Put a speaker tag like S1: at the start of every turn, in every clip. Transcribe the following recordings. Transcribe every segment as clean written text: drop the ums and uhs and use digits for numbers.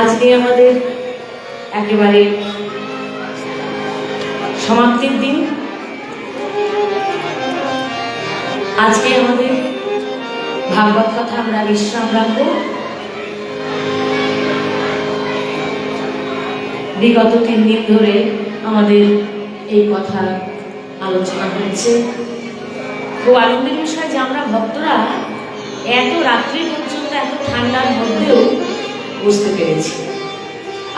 S1: আজকে আমাদের একেবারে সমাপ্তির দিন। আজকে আমাদের ভাগবত কথা আমরা বিশ্রাম রাখবো। বিগত 3 দিন ধরে আমাদের এই কথা আলোচনা হচ্ছে। খুব আনন্দের বিষয় যে আমরা ভক্তরা এত রাত্রি পর্যন্ত এত ঠান্ডার মধ্যেও বুঝতে পেরেছি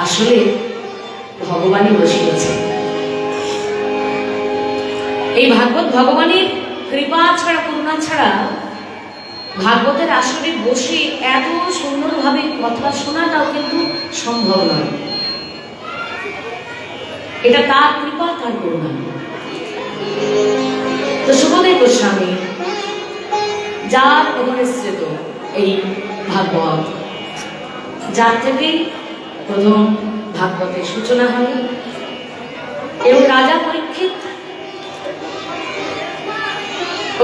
S1: আসলে ভগবানই বসিয়েছে। এই ভাগবত ভগবানের কৃপা ছাড়া, করুণা ছাড়া ভাগবতের আসরে বসে এত সুন্দরভাবে কথা শোনাটাও কিন্তু সম্ভব নয়। এটা তার কৃপা, তার করুণা। তো সুখদেব গোস্বামী যার অবস্থিত এই ভাগবত, যার থেকেই প্রথম ভাগবতের সূচনা হয় এবং রাজা পরীক্ষিত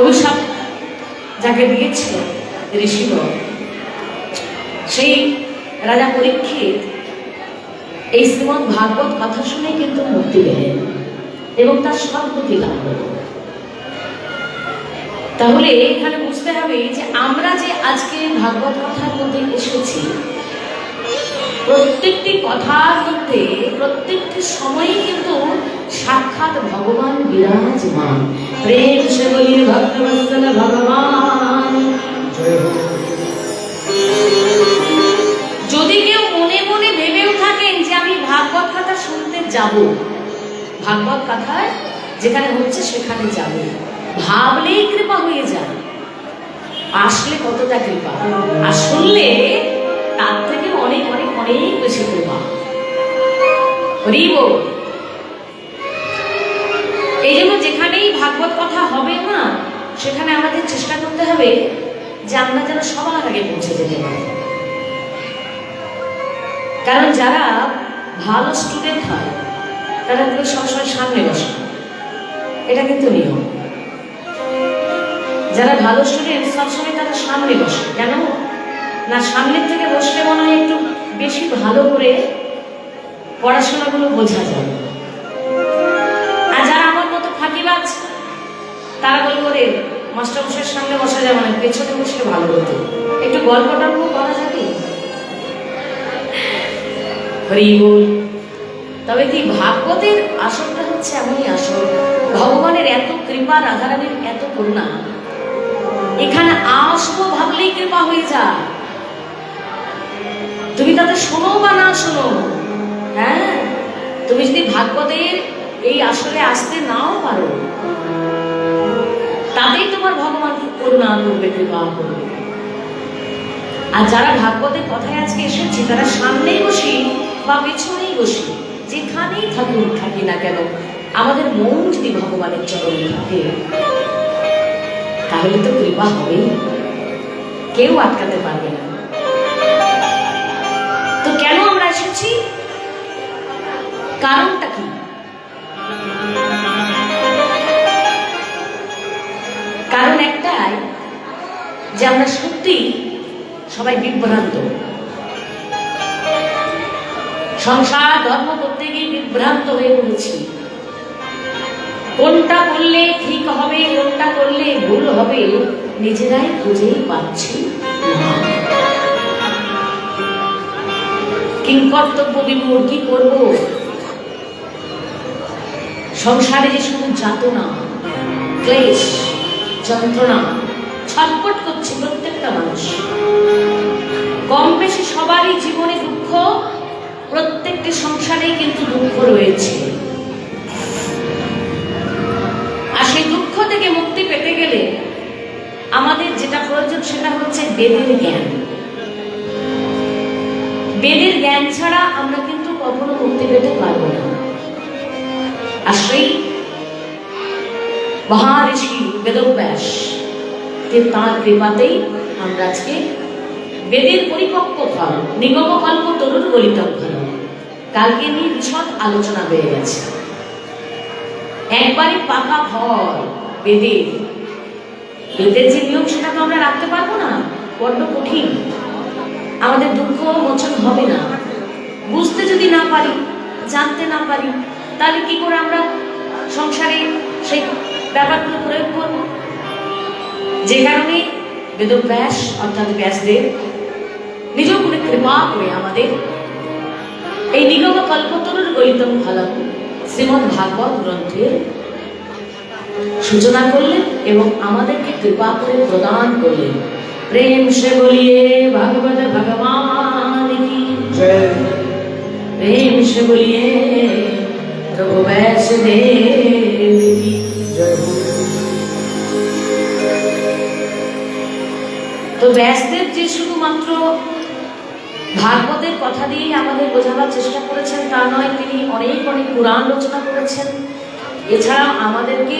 S1: অভিশাপ যাকে দিয়েছিল ঋষিগণ, সেই রাজা পরীক্ষিত এই শ্রীমদ্ ভাগবত কথা শুনে কিন্তু মুক্তি পেলেন এবং তার সদ্গতি লাভ হল। তাহলে এখানে বুঝতে হবে যে আমরা যে আজকে ভাগবত কথার মধ্যে এসেছি, প্রত্যেকটি কথার মধ্যে প্রত্যেকটি সময়ে কিন্তু সাক্ষাৎ ভগবান বিরাজমান। প্রেম সে বলি ভক্তবৎসল ভগবান। যদি কেউ মনে মনে ভেবেও থাকেন যে আমি ভাগবত কথা শুনতে যাব, ভাগবত কথায় যেখানে হচ্ছে সেখানে যাব, ভাবলেই কৃপা হয়ে যায়। আসলে কতটা কৃপা, আর শুনলে তার থেকে অনেক অনেক অনেক বেশি কৃপা। এই জন্য যেখানেই ভাগবত কথা হবে না, সেখানে আমাদের চেষ্টা করতে হবে যে আমরা যেন সবার আগে পৌঁছে যেতে পারি। কারণ যারা ভালো স্টুডেন্ট হয় তারা কিন্তু সবসময় সামনে বসে, এটা কিন্তু নিয়ম। যারা ভালো স্টুডেন্ট সবসময় তারা সামনে বসে, কেন না সামনের থেকে বসলে মনে হয় একটু বেশি ভালো করে পড়াশোনাগুলো বোঝা যায়। আর যারা আমার মতো ফাঁকিবাজ তারা বলবো রে মাস্টারমশাইয়ের সামনে বসা যাবে না, পেছনে বসলে ভালো হতো, একটু গল্প টল্প করা যাবে। হরি বল। তবে কি ভাগবতের আসলটা হচ্ছে এমনই আসল, ভগবানের এত কৃপা, রাধারানীর এত করুণা, এখানে আসবো ভাবলেই কৃপা হয়ে যায়। তুমি তাতে শোনো বা না শোনো, হ্যাঁ, তুমি যদি ভাগবতের এই আসলে আসতে নাও পারো, তাতেই তোমার ভগবান করুণা করবে, কৃপা করবে। আর যারা ভাগবতের কথায় আজকে এসেছি তারা সামনেই বসি বা পেছনেই বসি, যেখানেই থাকি না কেন, আমাদের মন যদি ভগবানের চরণে থাকে তাহলে তো কৃপা হবেই, কেউ আটকাতে পারবে না। তো কেন আমরা এসেছি, কারণটা কি? কারণ একটাই যে আমরা সত্যি সবাই বিভ্রান্ত, সংসার ধর্ম করতে গিয়ে বিভ্রান্ত হয়ে পড়েছি। কোনটা করলে ঠিক হবে, কোনটা করলে ভুল হবে, নিজেরাই খুঁজেই পাচ্ছি না। কিংকর্তব্য বিমূঢ়, কি করব? সংসারে যে শুধু যাতনা, ক্লেশ, যন্ত্রণা, ছটফট করছে প্রত্যেকটা মানুষ। কম বেশি সবারই জীবনে দুঃখ, প্রত্যেকটি সংসারেই কিন্তু দুঃখ রয়েছে। আর সেই দুঃখ থেকে মুক্তি পেতে গেলে আমাদের যেটা প্রয়োজন সেটা হচ্ছে বেদের জ্ঞান। বেদের জ্ঞান ছাড়া আমরা কিন্তু কখনো মুক্তি পেতে পারবো না। আর সেই মহাঋষি বেদব্যাস তাঁর কৃপাতেই আমরা আজকে বেদের পরিপক্ক ফল, নিগম কল্প তরুর গলিতম ফল, কালকে নিয়ে বিশদ আলোচনা হয়ে গেছে। একবারে পাকা ফল বেদের, বেদের যে নিয়ম সেটা তো আমরা রাখতে পারবো না, বড্ড কঠিন। আমাদের দুঃখ মোচন হবে না বুঝতে যদি না পারি, জানতে না পারি, তাহলে কি করে আমরা সংসারে সেই ব্যাপারগুলো প্রয়োগ করব? যে কারণে বেদব্যাস অর্থাৎ ব্যাসদেব নিজ গুণে কৃপা করে আমাদের এই নিগম কল্পতরুর গলিতম ফলম শ্রীমদ্ ভাগবত গ্রন্থের সূচনা করলেন এবং আমাদেরকে কৃপা করে প্রদান করলেন। প্রেম সে বলিয়ে ভাগবত ভগবান কি জয়, প্রেম সে বলিয়ে প্রভু ব্যাসদেব কি জয়। তো ব্যাসদেব যে শুধুমাত্র ভাগবতের কথা দিয়েই আমাদের বোঝাবার চেষ্টা করেছেন তা নয়, তিনি অনেক অনেক পুরাণ রচনা করেছেন। এছাড়া আমাদেরকে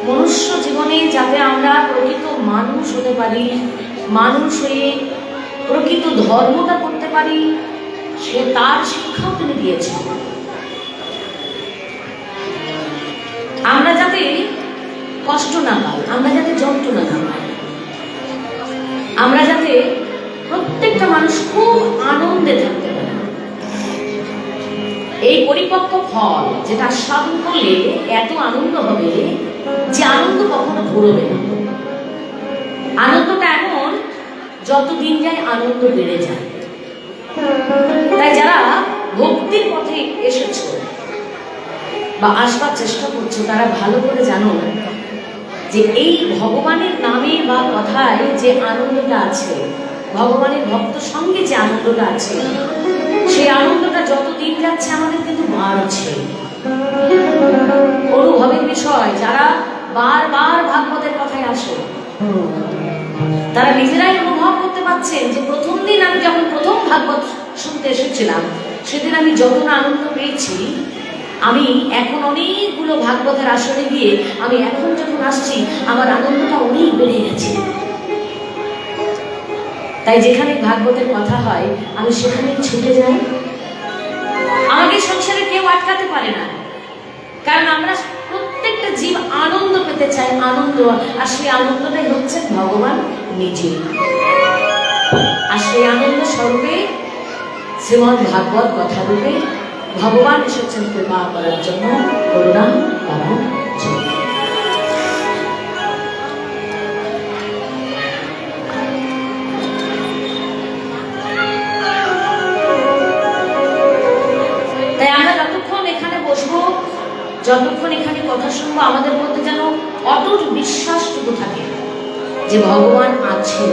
S1: মনুষ্য জীবনে যাতে আমরা প্রকৃত মানুষ হতে পারি, মানুষ হয়ে প্রকৃত ধর্মটা করতে পারি, সে তার শিক্ষাও তিনি দিয়েছেন। আমরা যাতে কষ্ট না পাই, আমরা যাতে যন্ত্রণা না পাই, আমরা যাতে প্রত্যেকটা মানুষ খুব আনন্দে থাকতে পারে, এই পরিপক্ক ফল যেটা সাধন করলে এত আনন্দ হবে যে আনন্দ কখনো ঘুরবে না। যত দিন যায় আনন্দ বেড়ে যায়। তাই যারা ভক্তির পথে এসেছো বা আসবার চেষ্টা করছো, তারা ভালো করে জানো যে এই ভগবানের নামে বা কথায় যে আনন্দটা আছে, ভগবানের ভক্ত সঙ্গে যে আনন্দটা আছে, সেই আনন্দটা যত দিন যাচ্ছে আমাদের কিন্তু বাড়ছে। অনুভবের বিষয়, যারা বারবার ভাগবতের কথায় আসে তারা নিজেরাই অনুভব করতে পারছেন যে প্রথম দিন আমি যখন প্রথম ভাগবত শুনতে এসেছিলাম, সেদিন আমি যত না আনন্দ পেয়েছি, আমি এখন অনেকগুলো ভাগবতের আসরে গিয়ে আমি এখন যখন আসছি আমার আনন্দটা অনেক বেড়ে গেছে। তাই যেখানে ভাগবতের কথা হয় আমি সেখানে ছুটে যাই। আমাকে সংসারে কেউ আটকাতে পারে না, কারণ আমরা প্রত্যেকটা জীব আনন্দ পেতে চাই, আনন্দ। আর সেই আনন্দটাই হচ্ছে ভগবান নিজে। আর সেই আনন্দ স্বরূপে শ্রীমদ্ ভাগবত কথা রূপে ভগবান এসেছেন কৃপা করার জন্য, করুণা করার জন্য। তাই আমরা যতক্ষণ এখানে বসবো, যতক্ষণ এখানে কথা শুনবো, আমাদের মধ্যে যেন অটুট বিশ্বাসটুকু থাকে যে ভগবান আছেন।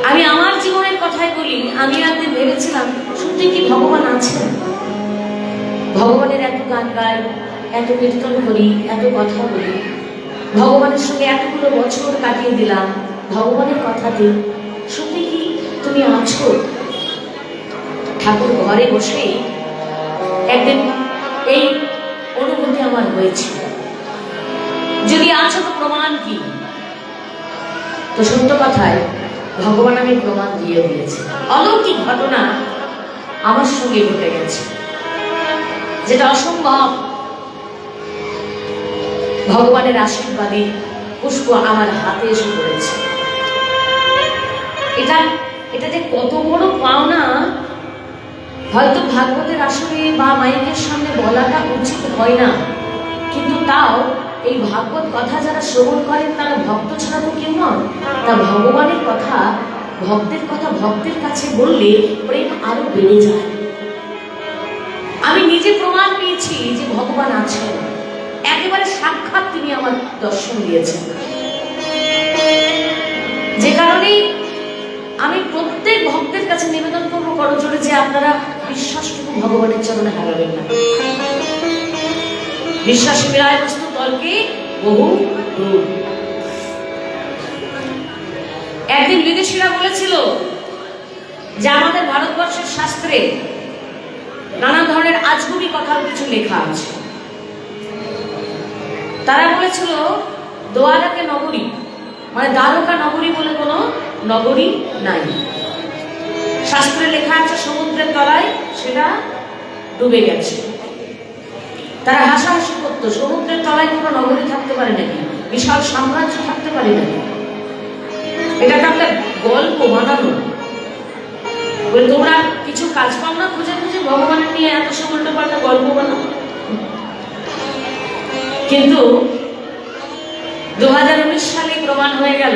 S1: আমি আমার জীবনের কথাই বলি, আমি একদিন ভেবেছিলাম সত্যি কি ভগবান আছেন? ভগবানের এত গান গাই, এত কীর্তন করি, এত কথা বলি, ভগবানের সঙ্গে এতগুলো বছর কাটিয়ে দিলাম, ভগবানের কথাতে সত্যি কি তুমি আছো? ঠাকুর ঘরে বসেই একদিন এই অনুভূতি আমার হয়েছিল, যদি আছো তো প্রমাণ কি? তো সত্য কথায় ভগবান আমি প্রমাণ দিয়ে দিয়েছি। অলৌকিক ঘটনা আমার সঙ্গে ঘটে গেছে, যেটা অসম্ভব। ভগবানের আশীর্বাদে পুষ্প আমার হাতে এসে পড়েছে। এটা যে কত বড় পাওনা, হয়তো ভাগবতের আসরে বা মাইকের সামনে বলাটা উচিত হয় না, কিন্তু তাও এই ভাগবত কথা যারা শ্রবণ করেন তারা ভক্ত ছাড়া তো কেউ নয়। তা ভগবানের কথা, ভক্তের কথা ভক্তের কাছে বললে প্রেম আরো বেড়ে যায়। আমি নিজে প্রমাণ পেয়েছি যে ভগবান আছেন, একেবারে সাক্ষাৎ তিনি আমার দর্শন দিয়েছেন। যে কারণে আমি প্রত্যেক ভক্তের কাছে নিবেদন করবো করজোড়ে যে আপনারা বিশ্বাসটুকু ভগবানের চরণে হারাবেন না। বিশ্বাসী বিরায় বস্তু তর্কে বহু দূর। একদিন বিদেশিরা বলেছিল যে আমাদের ভারতবর্ষের শাস্ত্রে নানা ধরনের আজগুবি কথার কিছু লেখা আছে। তারা বলেছিল দ্বারকা নগরী, মানে দ্বারকা নগরী বলে কোনো নগরী নাই। শাস্ত্রে লেখা আছে সমুদ্রের তলায় সেটা ডুবে গেছে। তারা হাসাহাসি করতো, সমুদ্রের তলায় কোনো নগরী থাকতে পারে নাকি, বিশাল সাম্রাজ্য থাকতে পারে নাকি, এটা একটা গল্প বানানো। বলে তোমরা কিছু কাজ পাও না খুঁজে খুঁজে ভগবানের নিয়ে এত সব উল্টো পাল্টা গল্প বানাও। কিন্তু 2019 সালে প্রমাণ হয়ে গেল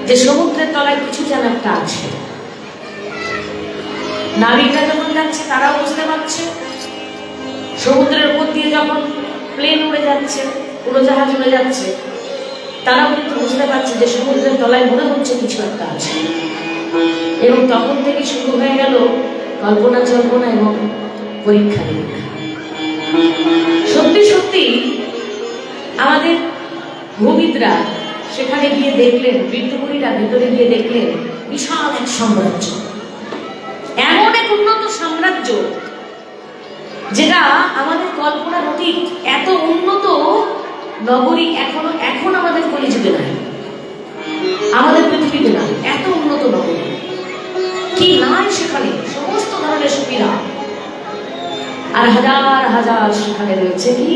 S1: যে সমুদ্রের তলায় কিছু যেন একটা আছে। নাবিকরা যখন যাচ্ছে তারাও বুঝতে পারছে, সমুদ্রের উপর দিয়ে যখন প্লেন উড়ে যাচ্ছে, উড়োজাহাজ উড়ে যাচ্ছে, তারাও কিন্তু বুঝতে পারছে যে সমুদ্রের তলায় মনে হচ্ছে কিছু একটা আছে। এবং তখন থেকে শুরু হয়ে গেল কল্পনা জল্পনা এবং পরীক্ষা নিরীক্ষা। সত্যি সত্যি আমাদের ভূমিদরা সেখানে গিয়ে দেখলেন, বৃদ্ধপুরীরা ভেতরে গিয়ে দেখলেন বিশাল এক সাম্রাজ্য, এমন এক উন্নত সাম্রাজ্য যেটা আমাদের কল্পনার অতীত। এত উন্নত নগরী এখন আমাদের কলিযুগে নাই, আমাদের পৃথিবীতে নাই এত উন্নত নগরী। কি নাই সেখানে? সমস্ত ধরনের সুবিধা, আর হাজার হাজার সেখানে রয়েছে কি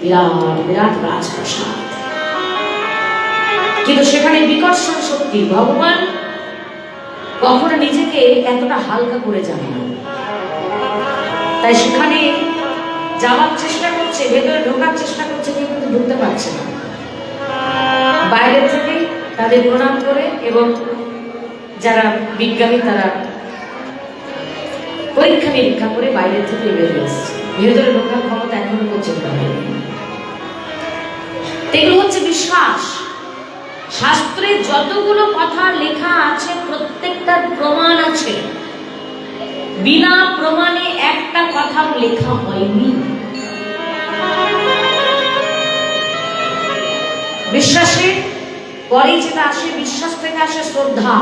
S1: বিরাট বিরাট রাজপ্রাসাদ। কিন্তু সেখানে বিকর্ষণ শক্তি, ভগবান কখনো নিজেকে এতটা হালকা করে যাবে না। তাই সেখানে যাওয়ার চেষ্টা করছে, ভেতরে ঢোকার চেষ্টা করছে, কিন্তু ঢুকতে পারছে না। বাইরে থেকে তাদের প্রণাম করে, এবং যারা বিজ্ঞানী তারা পরীক্ষা নিরীক্ষা করে বাইরে থেকে বেরিয়ে এসছে, ভেতরে ঢোকার ক্ষমতা এখনো পর্যন্ত হয়নি। এগুলো হচ্ছে বিশ্বাস। শাস্ত্রে যতগুলো কথা লেখা আছে প্রত্যেকটার প্রমাণ আছে, বিনা প্রমাণে একটা কথাও লেখা হয়নি। বিশ্বাসের পরে যেটা আসে, বিশ্বাস থেকে আসে শ্রদ্ধা,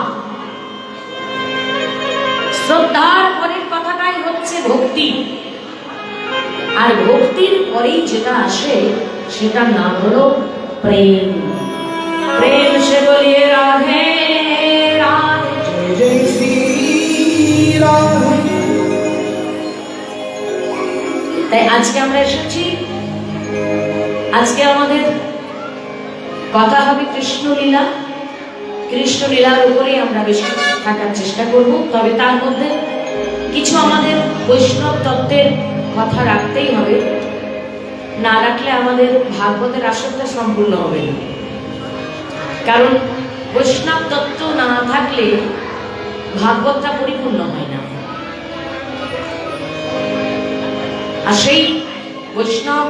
S1: শ্রদ্ধার পরের কথাটাই হচ্ছে ভক্তি, আর ভক্তির পরেই যেটা আসে সেটার নাম হলো প্রেম। প্রেম সে বলিয়ে রাধে রাধে, জয় শ্রী রাধে। তাই আজকে আমরা এসেছি, আজকে আমাদের কথা হবে কৃষ্ণলীলা। কৃষ্ণলীলার উপরেই আমরা বেশি থাকার চেষ্টা করব, তবে তার মধ্যে কিছু আমাদের বৈষ্ণব তত্ত্বের কথা রাখতেই হবে, না রাখলে আমাদের ভাগবতের আসরটা সম্পূর্ণ হবে না। কারণ বৈষ্ণব তত্ত্ব না থাকলে ভাগবতটা পরিপূর্ণ হয় না। আর সেই বৈষ্ণব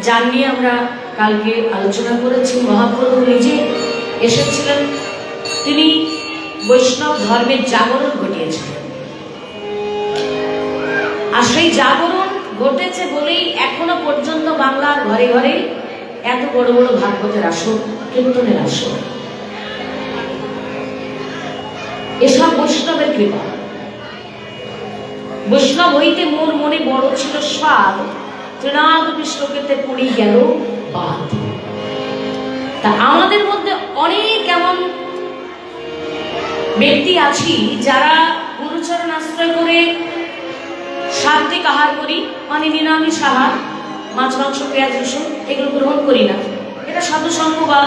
S1: যার নিয়ে আমরা কালকে আলোচনা করেছি, মহাপ্রভু নিজে এসেছিলেন, তিনি বৈষ্ণব ধর্মের জাগরণ ঘটিয়েছিলেন। আর সেই জাগরণ ঘটেছে বলেই এখনো পর্যন্ত বাংলার ঘরে ঘরে এত বড় বড় ভাগবতের আসর, কীর্তনের আসর। এসব বৈষ্ণবের কৃপা। বৈষ্ণব হইতে মোর মনে বড় ছিল স্বাদ, তৃণাগতি শ্লোকেতে পড়ি গেল বাদ। তা আমাদের মধ্যে অনেক এমন ব্যক্তি আছি যারা গুরুচরণ আশ্রয় করে সাত্বিক আহার করি, মানে নিরামিষ আহার, মাছ মাংস পেঁয়াজ রসুন এগুলো গ্রহণ করি না। এটা সাধু সঙ্গ বা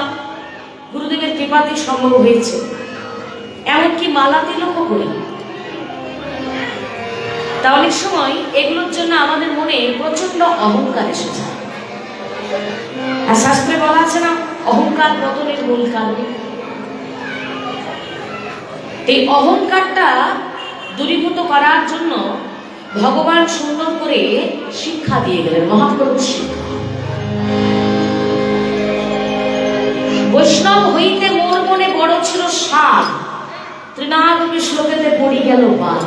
S1: গুরুদেবের কৃপাতেই সম্ভব হয়েছে। এমনকি মালা তিলকও করি। তা অনেক সময় এগুলোর জন্য আমাদের মনে প্রচন্ড অহংকার এসে যায়। আর শাস্ত্রে বলা আছে না, অহংকার পতনের মূল কারণ। এই অহংকারটা দূরীভূত করার জন্য ভগবান সুন্দর করে শিক্ষা দিয়ে গেলেন, মহাপ্রভু শিক্ষা। বৈষ্ণব হইতে মোর মনে বড় ছিল স্বাদ, তৃণাগতি শ্লোকেতে পড়ি গেল বাদ।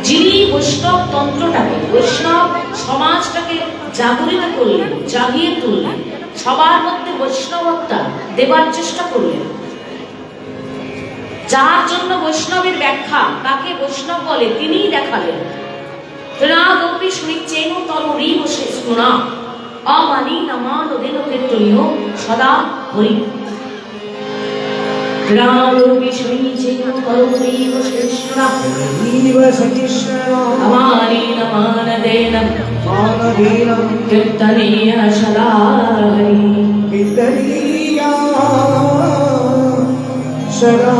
S1: যিনি বৈষ্ণব তন্ত্রটাকে, বৈষ্ণব সমাজটাকে জাগরিত করলেন, জাগিয়ে তুললেন, সবার মধ্যে বৈষ্ণবতা দেবার চেষ্টা করলেন, যার জন্য বৈষ্ণবের ব্যাখ্যা কাকে বৈষ্ণব বলে তিনিই দেখালেন। তৃণাগতি শুনিচ্ছেন তরুরী বসে শোনা, অমানি নামান ওদের ক্ষেত্রীয় সদা হরি। তৃণাগতি শুনিচ্ছেন তরুরী বসে শোনা, আমানি নামান দেন কীর্তনীয় সদা হরি। কীর্তনীয় সদা।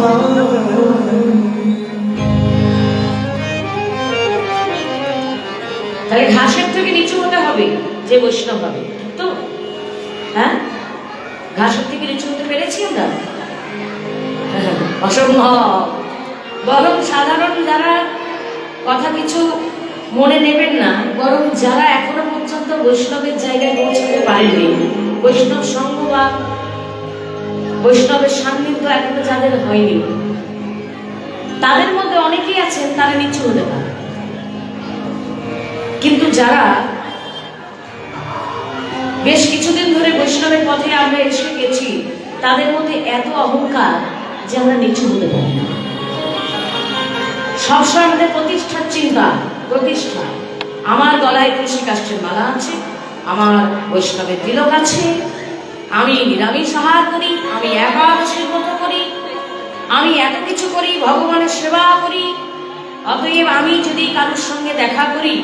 S1: তাহলে ঘাসের থেকে নিচু হতে হবে যে বৈষ্ণব হবে তো। হ্যাঁ, ঘাসের থেকে নিচু হতে পেরেছি আমরা? অসম্ভব। বরং সাধারণ যারা কথা কিছু মনে নেবেন না, বরং যারা এখনো পর্যন্ত বৈষ্ণবের জায়গায় পৌঁছাতে পারেননি, বৈষ্ণব সঙ্গ বা বৈষ্ণবের সান্নিধ্য এখনো যাদের হয়নি, তাদের মধ্যে অনেকেই আছেন তারা নিচু হতে পারে। কিন্তু যারা বেশ কিছুদিন ধরে বৈষ্ণবের পথে আমরা এসে গেছি, তাদের মধ্যে এত অহংকার যে আমরা নিচু হতে পারি না। সবসময় আমাদের প্রতিষ্ঠার চিন্তা, প্রতিষ্ঠা। আমার গলায় তুলসী কাষ্ঠের মালা আছে, আমার বৈষ্ণবের তিলক আছে, আমি নিরামিষ আহার করি, আমি একাদশীর মতো করি, আমি এত কিছু করি, ভগবানের সেবা করি। অতএব আমি যদি কারোর সঙ্গে দেখা করি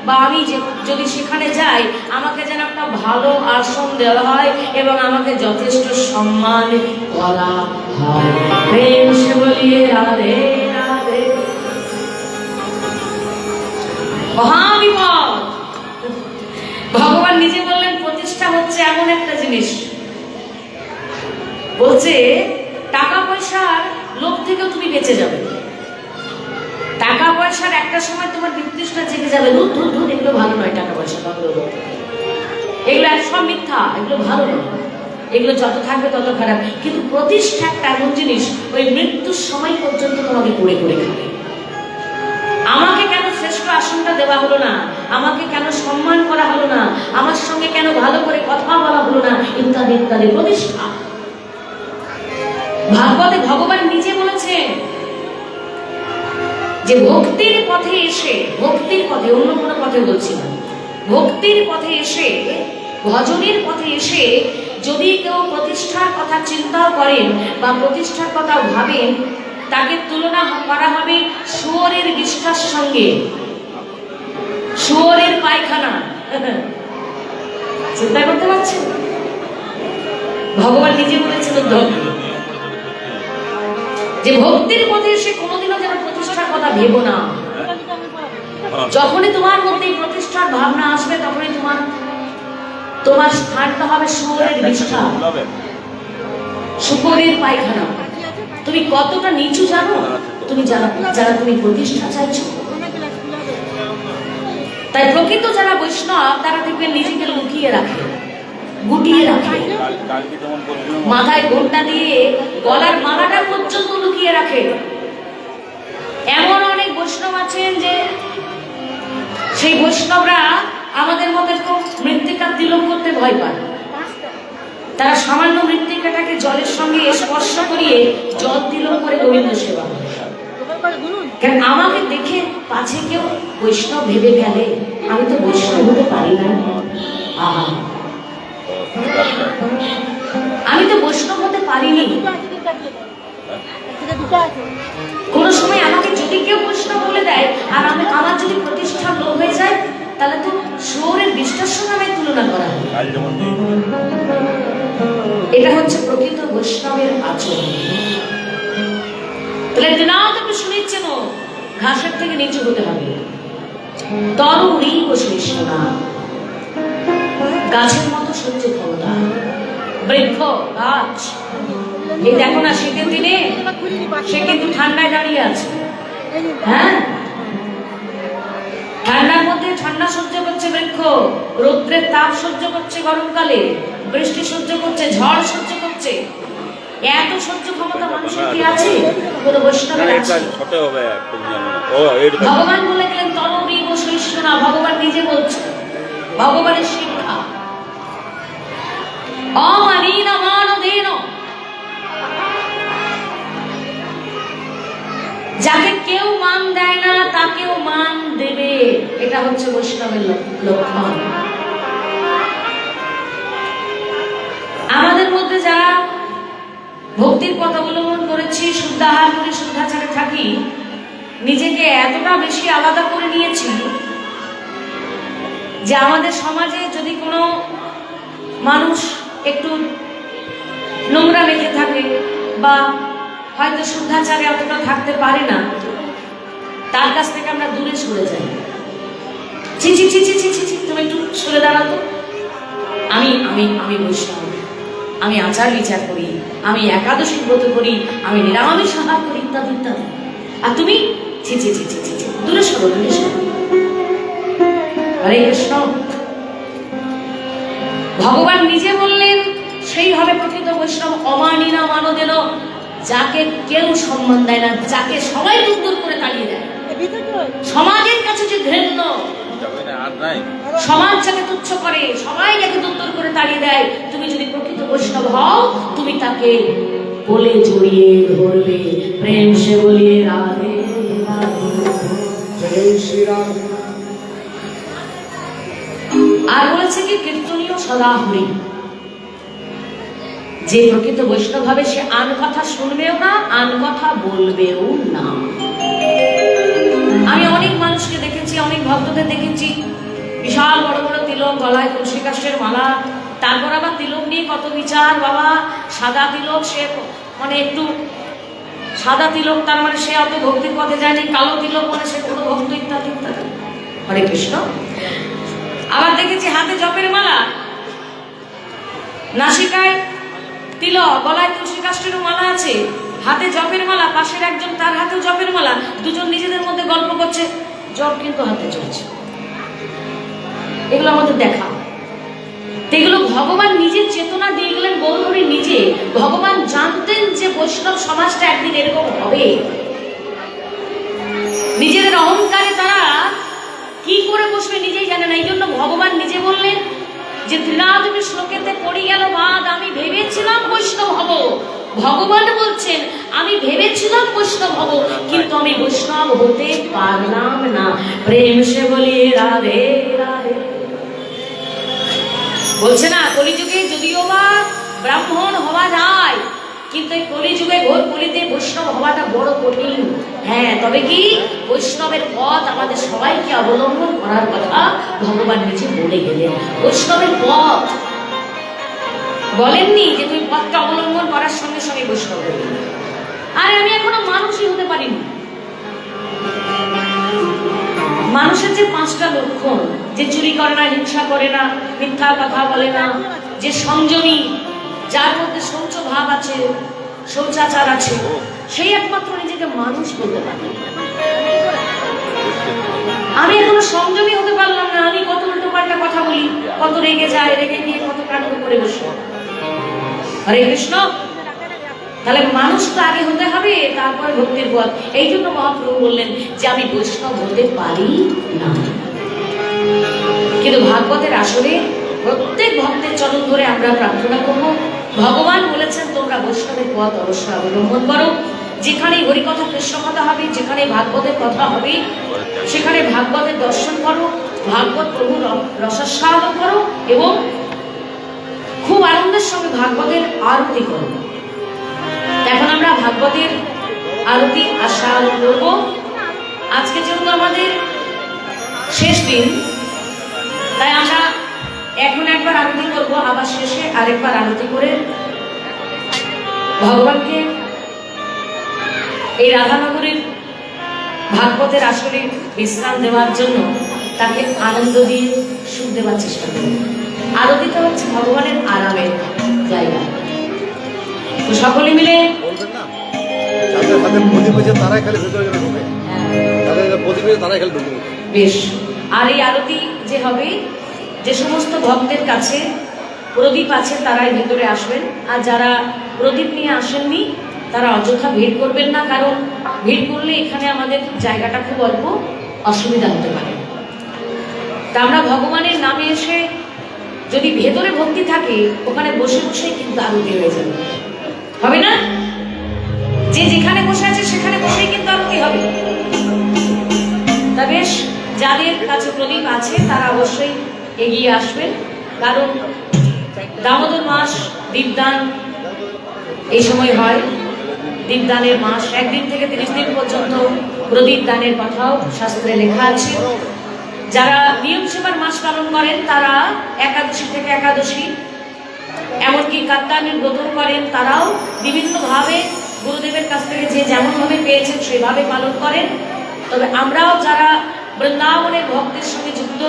S1: বা আমি যদি সেখানে যাই, আমাকে যেন একটা ভালো আসন দেওয়া হয় এবং আমাকে যথেষ্ট সম্মান করা হয়। প্রেম সে বলিয়ে রাধে রাধে। মহাবিপদ। ভগবান নিজে বললেন প্রতিষ্ঠা হচ্ছে এমন একটা জিনিস বলছে টাকা পয়সার লোভ থেকেও তুমি বেঁচে যাবে। টাকা পয়সার একটা সময় তোমার বিতৃষ্ণা জেগে যাবে, ধুর ধুর ধুর, এগুলো ভালো নয়, টাকা পয়সা এগুলো সব মিথ্যা, এগুলো ভালো নয়, এগুলো যত থাকবে তত খারাপ। কিন্তু প্রতিষ্ঠা একটা এমন জিনিস, ওই মৃত্যুর সময় পর্যন্ত তোমাকে করে করে খাবে। আমাকে কেন শ্রেষ্ঠ আসনটা দেওয়া হলো না, আমাকে কেন সম্মান করা হলো না, আমার সঙ্গে কেন ভালো করে কথা বলা হলো না, ইত্যাদি ইত্যাদি প্রতিষ্ঠা। ভাগবতে ভগবান নিজে বলেছে যে ভক্তির পথে এসে, ভক্তির পথে, অন্য কোনো পথে বলছি না, ভক্তির পথে এসে, ভজনের পথে এসে যদি কেউ প্রতিষ্ঠার কথা চিন্তাও করেন বা প্রতিষ্ঠার কথা ভাবেন, তাকে তুলনা করা হবে শুয়োরের বিষ্ঠার সঙ্গে, শুয়োরের পায়খানা। চিন্তা করতে পারছেন? ভগবান নিজে বলেছেন যে ভক্তির পথে এসে কোনোদিনও যেন প্রতিষ্ঠার কথা ভেবো না। যখনই তোমার মধ্যে প্রতিষ্ঠার ভাবনা আসবে, তখনই তোমার স্থানটা হবে শুয়োরের বিষ্ঠা, শুয়োরের পায়খানা। তুমি কতটা নিচু জানো? তুমি যারা তুমি প্রতিষ্ঠা চাইছো। তাই প্রকৃত যারা বৈষ্ণব, তারা দেখবেন নিজেকে লুকিয়ে রাখে, গুটিয়ে রাখে, মাথায় ঘোমটা দিয়ে গলার মালাটা পর্যন্ত লুকিয়ে রাখে। এমন অনেক বৈষ্ণব আছেন যে সেই বৈষ্ণবরা আমাদের মধ্যে খুব মৃত্তিকার তিলক করতে ভয় পায়। তারা সামান্য মৃত্তিকাটাকে জলের সঙ্গে স্পর্শ করিয়ে জল তিলক করে গোবিন্দ সেবা করে। কেন আমাকে দেখে পাছে কেউ বৈষ্ণব ভেবে ফেলে, আমি তো বৈষ্ণব হতে পারি না, আহা, আমি তো বৈষ্ণব হতে পারিনি। কোন সময় আমাকে যদি কেউ বৈষ্ণব বলে দেয় আর আমার যদি প্রতিষ্ঠা লোভ হয়ে যায়, তাহলে তো শুয়োরের বিষ্ঠার সঙ্গে আমি তুলনা করা হয়। এটা হচ্ছে প্রকৃত বৈষ্ণবের আচরণ। তাহলে দিনাও তুমি শুনেছেন, ঘাসের থেকে নিচু হতে হবে। তরুণী বৈষ্ণব না, গাছের মতো সহ্য ক্ষমতা, বৃক্ষ গাছ। এই দেখো না, শীতের দিনে সে কিন্তু ঠান্ডায় দাঁড়িয়ে আছে। হ্যাঁ, ঠান্ডার মধ্যে ঠান্ডা সহ্য করছে বৃক্ষ, রৌদ্রের তাপ সহ্য করছে গরমকালে, বৃষ্টি সহ্য করছে, ঝড় সহ্য করছে। এত সহ্য ক্ষমতা মানুষের কি আছে? কোন বৈষ্ণবের আছে? ভগবান বলে গেলেন তরুণী বৈষ্ণব না, ভগবান নিজে বলছে, ভগবানের শিক্ষা। অমানীন মানদেন, যাকে কেউ মান দেয় না তাকেও মান দেবে, এটা হচ্ছে বৈষ্ণবের লক্ষণ। আমাদের মধ্যে যারা ভক্তির পথ অবলম্বন করেছি, শুদ্ধাহার করে শুদ্ধাচারে থাকি, নিজেকে এতটা বেশি আলাদা করে নিয়েছি যে আমাদের সমাজে যদি কোনো মানুষ একটু নোংরা মেখে থাকে বা হয়তো শুদ্ধাচারে অতটা থাকতে পারে না, তার কাছ থেকে আমরা দূরে সরে যাই। ছি ছি ছি ছি ছি ছি, তুমি একটু সরে দাঁড়াতো, আমি আমি আমি বৈষ্ণব, আমি আচার বিচার করি, আমি একাদশী ব্রত করি, আমি নিরামিষ আহার করি, ইত্যাদি ইত্যাদি। আর তুমি ছি ছি ছি ছি ছি, দূরে সরো, দূরে সরো। হরে কৃষ্ণ। ভগবান নিজে বললেন সেই হবে প্রকৃত বৈষ্ণব। অমানিনা মানদেন, যাকে কেউ সম্মান দেয় না, যাকে সবাই দূর দূর করে তাড়িয়ে দেয়। সমাজের কাছে যে ঘৃণ্য, সমাজ যাকে তুচ্ছ করে, সবাই যাকে দূর দূর করে তাড়িয়ে দেয়, তুমি যদি প্রকৃত বৈষ্ণব হও, তুমি তাকে বলে জড়িয়ে ধরবে, প্রেম সে বলিয়ে রাধে রাধে। আর বলেছে কি কীর্তনীয় সদা হরি। যে প্রকৃত বৈষ্ণব হবে সে আন কথা শুনবেও না, আন কথা বলবেও না। আমি অনেক মানুষকে দেখেছি, অনেক ভক্তদের দেখেছি, বিশাল বড় বড় তিলক, গলায় তুলসী কাষ্ঠের মালা, তারপর আবার তিলক নিয়ে কত বিচার। বাবা, সাদা তিলক, সে মানে একটু সাদা তিলক, তার মানে সে অত ভক্তির পথে যায়নি। কালো তিলক মানে সে কোনো ভক্ত, ইত্যাদি ইত্যাদি। হরে কৃষ্ণ। আবার দেখেছি হাতে জপের মালা, নাসিকায় তিলক, গলায় তুলসী কাষ্ঠেরও মালা আছে, হাতে জপের মালা, পাশের একজন তার হাতেও জপের মালা, দুজন নিজেদের মধ্যে গল্প করছে, জপ কিন্তু হাতে চলছে। এগুলো আমাদের দেখা। এগুলো ভগবান নিজের চেতনা দিয়ে গেলেন। গৌরহরি নিজে ভগবান জানতেন যে বৈষ্ণব সমাজটা একদিন এরকম হবে। নিজেদের অহংকারে তারা কি করে বসবে নিজেই জানে না। এই জন্য ভগবান নিজে বললেন যে ত্রিনাথী শ্লোকেতে পড়ে গেল বাদ, আমি ভেবেছিলাম বৈষ্ণব হব। ভগবান বলছেন আমি ভেবেছিলাম বৈষ্ণব হব, কিন্তু আমি বৈষ্ণব হতে পারলাম না। প্রেম সে বলি রাধে রাধে। বলছে না কলিযুগে যদিও বা ব্রাহ্মণ হওয়া যায়, কিন্তু এই কলিযুগে ঘোর কলিতে বৈষ্ণব হওয়াটা বড় কঠিন। হ্যাঁ, তবে কি বৈষ্ণবের পথ আমাদের সবাইকে অবলম্বন করার কথা ভগবান নিজে বলে গেলেন। বৈষ্ণবের পথ বলেননি যে তুমি পথটা অবলম্বন করার সঙ্গে সঙ্গে বৈষ্ণব হয়ে গেলে। আরে আমি এখনো মানুষই হতে পারিনি। মানুষের যে 5টা লক্ষণ, যে চুরি করে না, হিংসা করে না, মিথ্যা কথা বলে না, যে সংযমী, যার মধ্যে শৌচ ভাব আছে, শৌচাচার আছে, সেই একমাত্র নিজেকে মানুষ বলতে পারে। আমি এখনো সংযমী হতে পারলাম না। আমি কত উল্টো পাল্টা কথা বলি, কত রেগে যায়, রেগে গিয়ে কত কাণ্ড করে বসে। হরে কৃষ্ণ। তাহলে মানুষ তো আগে হতে হবে, তারপরে ভক্তির পথ। এই জন্য মহাপ্রভু বললেন যে আমি বৈষ্ণব হতে পারি না। কিন্তু ভাগবতের আসরে প্রত্যেক ভক্তের চরণ ধরে আমরা প্রার্থনা করব। ভগবান বলেছেন তোমরা বৈষ্ণবের পথ অবশ্যই অবলম্বন করো। যেখানে হরিকথা কৃষ্ণ কথা হবে, যেখানে ভাগবতের কথা হবে, সেখানে ভাগবতের দর্শন করো, ভাগবত প্রভুর রসাস্বাদন করো এবং খুব আনন্দের সঙ্গে ভাগবতের আরতি করো। এখন আমরা ভাগবতের আরতি আশা করব। আজকে যেহেতু আমাদের শেষ দিন, তাই আমরা এখন একবার আরতি করব, আবার শেষে আরেকবার আরতি করে ভগবানকে এই রাধানগরের ভাগবতের আসলে বিশ্রাম দেওয়ার জন্য তাকে আনন্দ দিয়ে সুখ দেওয়ার চেষ্টা করব। আরতিটা হচ্ছে ভগবানের আরামের জায়গা। তো সকলে মিলে বেশ। আর এই আরতি যে হবে, যে সমস্ত ভক্তের কাছে প্রদীপ আছে তারাই ভেতরে আসবেন, আর যারা প্রদীপ নিয়ে আসেননি তারা অযথা ভিড় করবেন না, কারণ ভিড় করলে এখানে আমাদের জায়গাটা খুব অল্প, অসুবিধা হতে পারে। তা আমরা ভগবানের নামে এসে যদি ভেতরে ভক্তি থাকে, ওখানে বসে বসে কিন্তু আরতি হয়ে যাবে, হবে না? যে যেখানে বসে আছে সেখানে বসেই কিন্তু আরতি হবে। তা বেশ, যাদের কাছে প্রদীপ আছে তারা অবশ্যই এগিয়ে আসবেন, কারণ দামোদর মাস দীপদান এই সময় হয়। দীপদানের মাস, 1 দিন থেকে 30 দিন পর্যন্ত প্রদীপ দানের কথাও শাস্ত্রে লেখা আছে। যারা নিয়ম সেবার মাস পালন করেন তারা একাদশী থেকে একাদশী, এমনকি কাত্যায়নের ব্রত করেন, তারাও বিভিন্নভাবে গুরুদেবের কাছ থেকে যে যেমনভাবে পেয়েছেন সেভাবে পালন করেন। তবে আমরাও যারা বৃন্দাবনের ভক্তের সঙ্গে যুক্ত,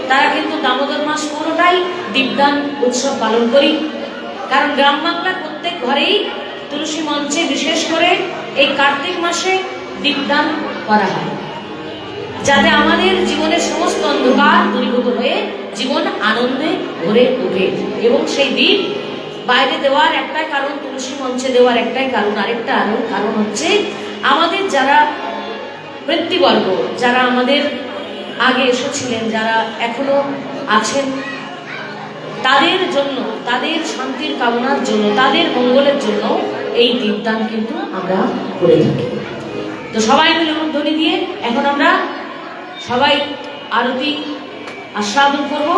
S1: তারা কিন্তু দামোদর মাস পুরোটাই দীপদান উৎসব পালন করি। কারণ গ্রাম বাংলার প্রত্যেক ঘরেই তুলসী মঞ্চে বিশেষ করে এই কার্তিক মাসে দীপদান করা হয়, যাতে আমাদের জীবনের সমস্ত অন্ধকার দূরীভূত হয়ে জীবন আনন্দে ভরে ওঠে। এবং সেই দীপ বাইরে দেওয়ার একটাই কারণ, তুলসী মঞ্চে দেওয়ার একটাই কারণ, আরেকটা কারণ হচ্ছে আমাদের যারা বৃত্তিবর্গ, যারা আমাদের আগে এসেছিলেন, যারা এখনো আছেন, তাদের জন্য, তাদের শান্তির কামনার জন্য, তাদের মঙ্গলের জন্য এই দীপদান কিন্তু আমরা করে থাকি। তো সবাই মিলে ধ্বনি দিয়ে এখন আমরা সবাই আরতি আস্বাদন করব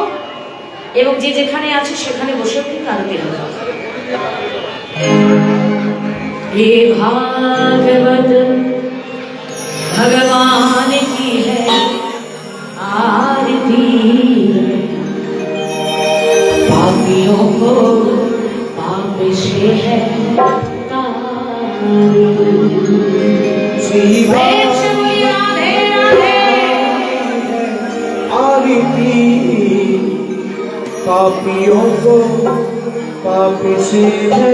S1: এবং যে যেখানে আছে সেখানে বসেও কিন্তু আরতি হবে। हे भागवत भगवान की है आरती, पापियों को पाप से है
S2: पापियों को পাপে সে যে